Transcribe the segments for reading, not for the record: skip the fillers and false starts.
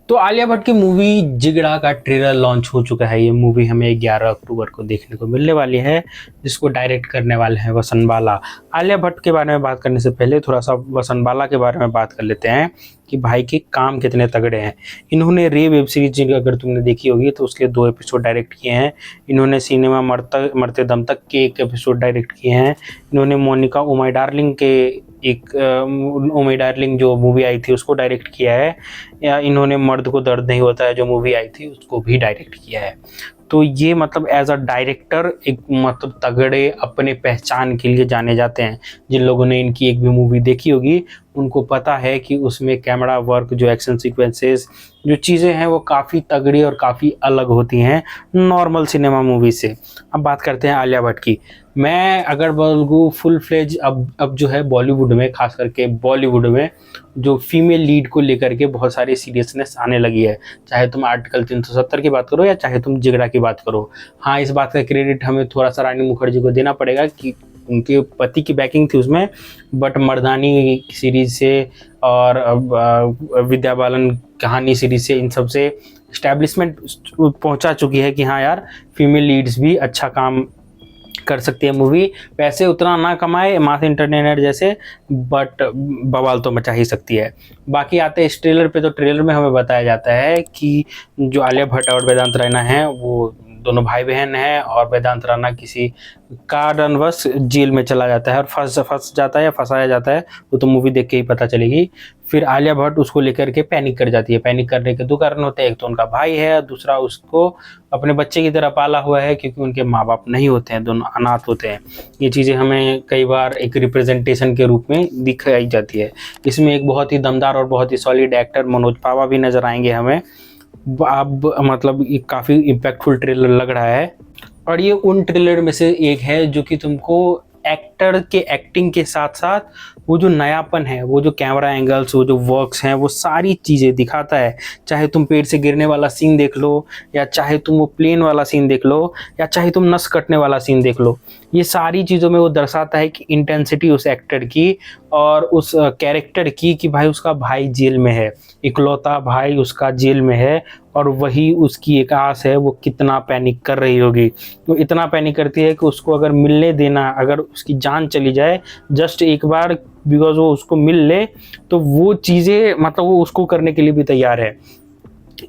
तो आलिया भट्ट की मूवी जिगड़ा का ट्रेलर लॉन्च हो चुका है। ये मूवी हमें 11 अक्टूबर को देखने को मिलने वाली है, जिसको डायरेक्ट करने वाले हैं वसन बाला। आलिया भट्ट के बारे में बात करने से पहले थोड़ा सा वसन बाला के बारे में बात कर लेते हैं कि भाई के काम कितने तगड़े हैं। इन्होंने रे वेब सीरीज अगर तुमने देखी होगी तो उसके 2 एपिसोड डायरेक्ट किए हैं। इन्होंने सिनेमा मरते दम तक के 1 एपिसोड डायरेक्ट किए हैं। इन्होंने मोनिका ओ माय डार्लिंग के ओ माय डार्लिंग जो मूवी आई थी उसको डायरेक्ट किया है। या इन्होंने मर्द को दर्द नहीं होता है जो मूवी आई थी उसको भी डायरेक्ट किया है। तो ये मतलब एज अ डायरेक्टर एक मतलब तगड़े अपने पहचान के लिए जाने जाते हैं। जिन लोगों ने इनकी एक भी मूवी देखी होगी उनको पता है कि उसमें कैमरा वर्क, जो एक्शन सीक्वेंसेस, जो चीज़ें हैं वो काफ़ी तगड़ी और काफ़ी अलग होती हैं नॉर्मल सिनेमा मूवी से। अब बात करते हैं आलिया भट्ट की। मैं अगर बोलूँ फुल फ्लेज अब जो है बॉलीवुड में, खास करके बॉलीवुड में जो फीमेल लीड को लेकर के बहुत सारी सीरियसनेस आने लगी है। चाहे तुम आर्टिकल 370 की बात करो या चाहे तुम जिगड़ा की बात करो। हाँ, इस बात का क्रेडिट हमें थोड़ा सा रानी मुखर्जी को देना पड़ेगा कि उनके पति की बैकिंग थी उसमें। बट मर्दानी सीरीज से और विद्या बालन कहानी सीरीज से इन सब से इस्टेब्लिशमेंट पहुंचा चुकी है कि हाँ यार, फीमेल लीड्स भी अच्छा काम कर सकती है। मूवी पैसे उतना ना कमाए मास इंटरटेनर जैसे, बट बवाल तो मचा ही सकती है। बाकी आते हैं इस ट्रेलर पे, तो ट्रेलर में हमें बताया जाता है कि जो आलिया भट्ट और वेदांत रैना हैं वो दोनों भाई बहन हैं, और वेदांत राणा किसी कारणवश जेल में चला जाता है और फंस जाता है या फंसाया जाता है, वो तो मूवी देख के ही पता चलेगी। फिर आलिया भट्ट उसको लेकर के पैनिक कर जाती है। पैनिक करने के 2 कारण होते हैं, एक तो उनका भाई है, दूसरा उसको अपने बच्चे की तरह पाला हुआ है क्योंकि उनके माँ बाप नहीं होते हैं, दोनों अनाथ होते हैं। ये चीज़ें हमें कई बार एक रिप्रेजेंटेशन के रूप में दिखाई जाती है। इसमें एक बहुत ही दमदार और बहुत ही सॉलिड एक्टर मनोज पावा भी नजर आएंगे हमें। अब मतलब ये काफ़ी इम्पैक्टफुल ट्रेलर लग रहा है, और ये उन ट्रेलर में से एक है जो कि तुमको एक्टर के एक्टिंग के साथ साथ वो जो नयापन है, वो जो कैमरा एंगल्स, वो जो वर्क्स हैं, वो सारी चीज़ें दिखाता है। चाहे तुम पेड़ से गिरने वाला सीन देख लो, या चाहे तुम वो प्लेन वाला सीन देख लो, या चाहे तुम नस कटने वाला सीन देख लो, ये सारी चीज़ों में वो दर्शाता है कि इंटेंसिटी उस एक्टर की और उस कैरेक्टर की, कि भाई उसका भाई जेल में है, इकलौता भाई उसका जेल में है, और वही उसकी एक आस है। वो कितना पैनिक कर रही होगी, वो इतना पैनिक करती है कि उसको अगर मिलने देना, अगर उसकी जान चली जाए जस्ट एक बार बिकॉज वो उसको मिल ले, तो वो चीज़ें मतलब वो उसको करने के लिए भी तैयार है।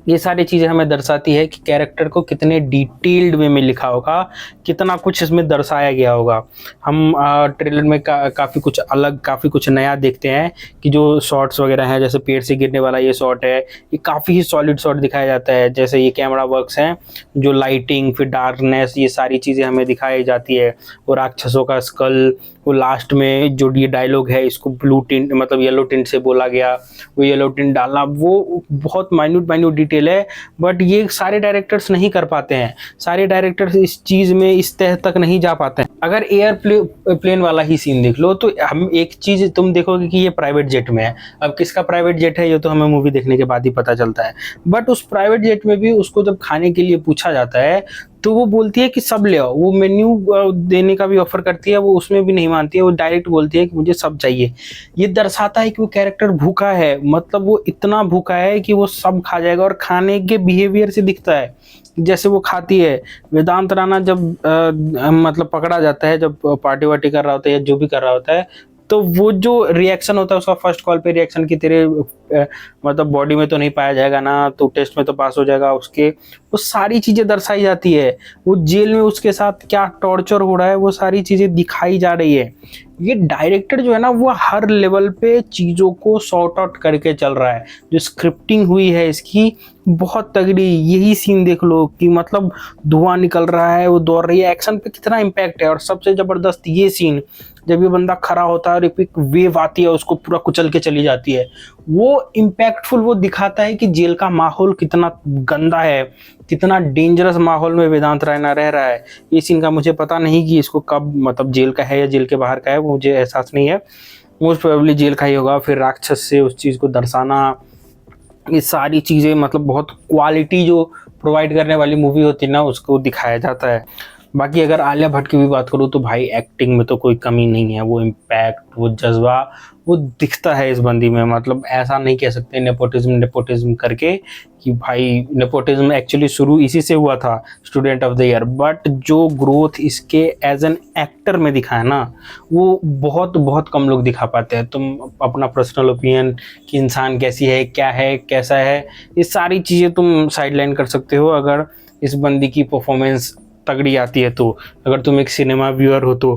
ये सारी चीज़ें हमें दर्शाती है कि कैरेक्टर को कितने डिटेल्ड वे में लिखा होगा, कितना कुछ इसमें दर्शाया गया होगा। हम ट्रेलर में काफ़ी कुछ अलग, काफ़ी कुछ नया देखते हैं कि जो शॉट्स वगैरह हैं, जैसे पेड़ से गिरने वाला ये शॉट है, ये काफ़ी ही सॉलिड शॉट दिखाया जाता है। जैसे ये कैमरा वर्क्स हैं, जो लाइटिंग, फिर डार्कनेस, ये सारी चीज़ें हमें दिखाई जाती है। और राक्षसों का स्कल, वो लास्ट में जो ये डायलॉग है, इसको ब्लू टिंट मतलब येलो टिंट से बोला गया, वो येलो टिंट डालना, वो बहुत माइन्यूट डिटेल है। बट ये सारे डायरेक्टर्स नहीं कर पाते हैं, सारे डायरेक्टर्स इस चीज़ में इस तह तक नहीं जा पाते हैं। अगर प्लेन वाला ही सीन देख लो तो हम एक चीज़ तुम देखोगे कि ये प्राइवेट जेट में है। अब किसका प्राइवेट जेट है ये तो हमें मूवी देखने के बाद ही पता चलता है। बट उस प्राइवेट जेट में भी उसको जब खाने के लिए पूछा जाता है तो वो बोलती है कि सब ले आओ। वो मेन्यू देने का भी ऑफर करती है, वो उसमें भी नहीं मानती है, वो डायरेक्ट बोलती है कि मुझे सब चाहिए। ये दर्शाता है कि वो कैरेक्टर भूखा है, मतलब वो इतना भूखा है कि वो सब खा जाएगा, और खाने के बिहेवियर से दिखता है जैसे वो खाती है। वेदांत राणा जब मतलब पकड़ा जाता है, जब पार्टी वार्टी कर रहा होता है या जो भी कर रहा होता है, तो वो जो रिएक्शन होता है उसका फर्स्ट कॉल पे रिएक्शन की तेरे मतलब बॉडी में तो नहीं पाया जाएगा ना, तो टेस्ट में तो पास हो जाएगा उसके, वो सारी चीज़ें दर्शाई जाती है। वो जेल में उसके साथ क्या टॉर्चर हो रहा है वो सारी चीज़ें दिखाई जा रही है। ये डायरेक्टर जो है ना वो हर लेवल पे चीज़ों को सॉर्ट आउट करके चल रहा है। जो स्क्रिप्टिंग हुई है इसकी बहुत तगड़ी। यही सीन देख लो कि मतलब धुआं निकल रहा है, वो दौड़ रही है, एक्शन पे कितना इम्पैक्ट है। और सबसे ज़बरदस्त ये सीन जब ये बंदा खड़ा होता है और एक वेव आती है उसको पूरा कुचल के चली जाती है, वो इम्पैक्टफुल, वो दिखाता है कि जेल का माहौल कितना गंदा है, कितना डेंजरस माहौल में वेदांत रैना रह रहा है। ये सीन का मुझे पता नहीं कि इसको कब मतलब जेल का है या जेल के बाहर का है, वो मुझे एहसास नहीं है। मोस्ट प्रोबेबली जेल का ही होगा। फिर राक्षस से उस चीज़ को दर्शाना, ये सारी चीज़ें मतलब बहुत क्वालिटी जो प्रोवाइड करने वाली मूवी होती है ना उसको दिखाया जाता है। बाकी अगर आलिया भट्ट की भी बात करूँ तो भाई एक्टिंग में तो कोई कमी नहीं है, वो इम्पैक्ट, वो जज्बा, वो दिखता है इस बंदी में। मतलब ऐसा नहीं कह सकते नेपोटिज्म नेपोटिज्म करके कि भाई नेपोटिज्म एक्चुअली शुरू इसी से हुआ था, student of the year, but जो ग्रोथ इसके एज एन एक्टर में दिखा है ना, वो बहुत बहुत कम लोग दिखा पाते हैं। तुम अपना पर्सनल ओपिनियन कि इंसान कैसी है, क्या है, कैसा है, ये सारी चीज़ें तुम साइडलाइन कर सकते हो अगर इस बंदी की परफॉर्मेंस तगड़ी आती है तो, अगर तुम एक सिनेमा व्यूअर हो तो।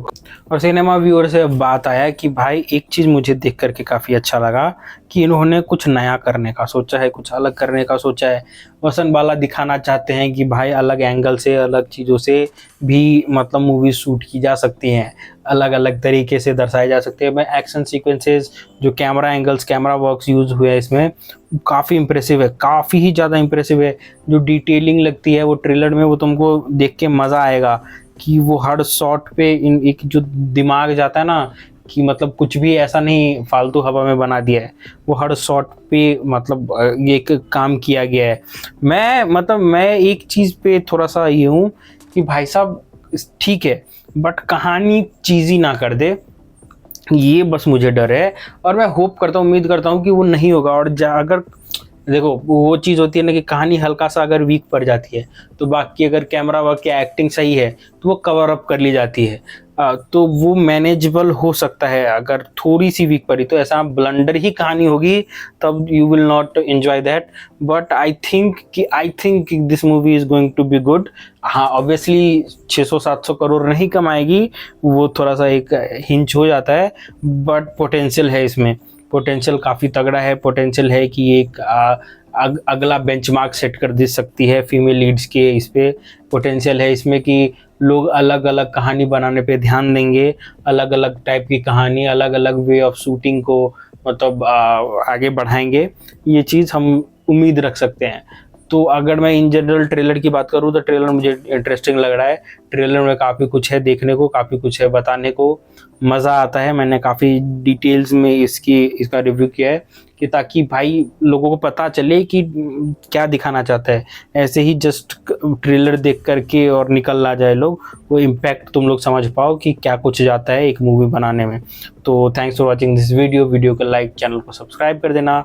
और सिनेमा व्यूअर से बात आया कि भाई एक चीज़ मुझे देख करके काफ़ी अच्छा लगा कि इन्होंने कुछ नया करने का सोचा है, कुछ अलग करने का सोचा है। वसन बाला दिखाना चाहते हैं कि भाई अलग एंगल से, अलग चीज़ों से भी मतलब मूवी शूट की जा सकती हैं, अलग अलग तरीके से दर्शाए जा सकते हैं। मैं एक्शन सीक्वेंसेस, जो camera angles, camera works use हुए हैं इसमें, काफ़ी इंप्रेसिव है, काफ़ी ही ज़्यादा इंप्रेसिव है। जो डिटेलिंग लगती है वो ट्रेलर में, वो तुमको देख के मज़ा आएगा कि वो हर शॉट पे इन एक जो दिमाग जाता है ना कि मतलब कुछ भी ऐसा नहीं फालतू हवा में बना दिया है, वो हर शॉट पे मतलब ये एक काम किया गया है। मैं एक चीज़ पे थोड़ा सा ये हूँ कि भाई साहब ठीक है, बट कहानी चीज़ी ना कर दे, ये बस मुझे डर है। और मैं होप करता हूँ, उम्मीद करता हूँ कि वो नहीं होगा। और अगर देखो वो चीज़ होती है ना कि कहानी हल्का सा अगर वीक पड़ जाती है तो बाकी अगर कैमरा वर्क या एक्टिंग सही है तो वो कवर अप कर ली जाती है। तो वो मैनेजेबल हो सकता है। अगर थोड़ी सी वीक पड़ी तो ऐसा ब्लंडर ही कहानी होगी, तब you will not enjoy that. But I think this movie is going to be good. हाँ ऑब्वियसली 600-700 करोड़ नहीं कमाएगी, वो थोड़ा सा एक हिंच हो जाता है, बट पोटेंशियल है इसमें, पोटेंशियल काफ़ी तगड़ा है। पोटेंशियल है कि एक अगला बेंचमार्क सेट कर दे सकती है फीमेल लीड्स के। इस पे पोटेंशियल है इसमें कि लोग अलग अलग कहानी बनाने पे ध्यान देंगे, अलग अलग टाइप की कहानी, अलग अलग वे ऑफ शूटिंग को मतलब आगे बढ़ाएंगे। ये चीज़ हम उम्मीद रख सकते हैं। तो अगर मैं इन जनरल ट्रेलर की बात करूँ तो ट्रेलर मुझे इंटरेस्टिंग लग रहा है। ट्रेलर में काफ़ी कुछ है देखने को, काफ़ी कुछ है बताने को, मज़ा आता है। मैंने काफ़ी डिटेल्स में इसका रिव्यू किया है कि ताकि भाई लोगों को पता चले कि क्या दिखाना चाहता है। ऐसे ही जस्ट ट्रेलर देख करके और निकल ना जाए लोग, वो इम्पैक्ट तुम लोग समझ पाओ कि क्या कुछ जाता है एक मूवी बनाने में। तो thanks for watching this video को लाइक, चैनल को सब्सक्राइब कर देना।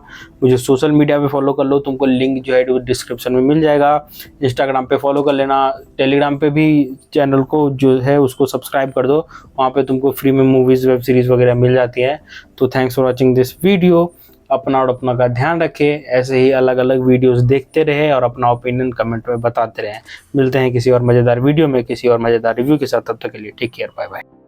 मुझे सोशल मीडिया पे फॉलो कर लो, तुमको लिंक जो है डिस्क्रिप्शन में मिल जाएगा। इंस्टाग्राम पे फॉलो कर लेना, टेलीग्राम पे भी चैनल को जो है उसको सब्सक्राइब कर दो, वहाँ पे तुमको फ्री में मूवीज़, वेब सीरीज़ वगैरह मिल जाती हैं। तो thanks for watching this video. अपना और अपना का ध्यान रखें, ऐसे ही अलग अलग वीडियोस देखते रहे और अपना ओपिनियन कमेंट में बताते रहें। मिलते हैं किसी और मज़ेदार वीडियो में, किसी और मज़ेदार रिव्यू के साथ। तब तक के लिए टेक केयर, बाय बाय।